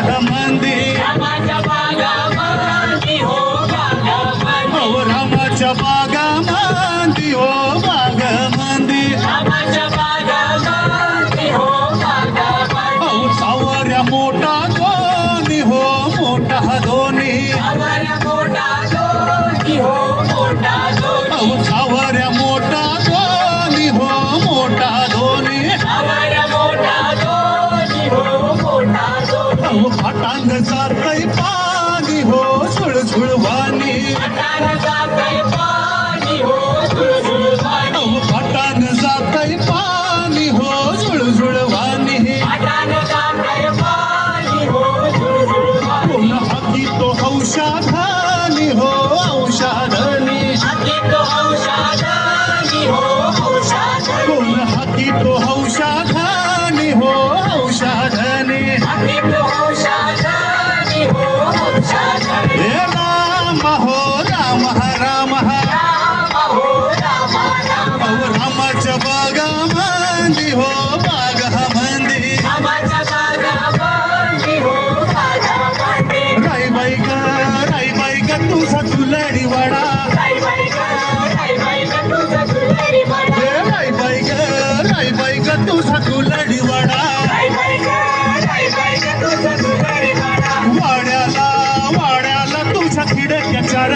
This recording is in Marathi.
बागामंदी रामाच्या बागामंदी हो बागामंदी अहो रामाच्या बागामंदी हो बागामंदी रामाच्या बागामंदी हो बागामंदी अहो सावऱ्या मोठा दोन्ही हो मोठा दोन्ही सावऱ्या मोठा दोन्ही हो मोठा दोन्ही अहो सावऱ्या मोठा दोन्ही हो मोठा दोन्ही सावऱ्या मोठा दोन्ही हो मोठा दोन्ही अहो फाटांग जातय पाणी हो झुळझुळवाणी अटान जातय पाणी हो झुळझुळवाणी अहो फाटांग जातय पाणी हो झुळझुळवाणी अटान जातय पाणी हो झुळझुळवाणी कोण हाती तो औषधानी हो औषधानी हाती तो औषधानी हो औषधानी कोण हाती तो औषधानी हो औषधानी हाती तो औषधानी हो औषधानी हे राम हो राम राम राम हो राम राम अहो रामाच्या बागामंदी हो बागामंदी रामाच्या बागामंदी हो बागामंदी राई बाई ग तुझा तुलडी वाडा राई बाई ग तुझं तुलडी वाडा हे राई बाई ग तुझा तुलडी वाडा राई बाई ग तुझं तुलडी वाडा वाड्याला तुझ्या खिडक्या चार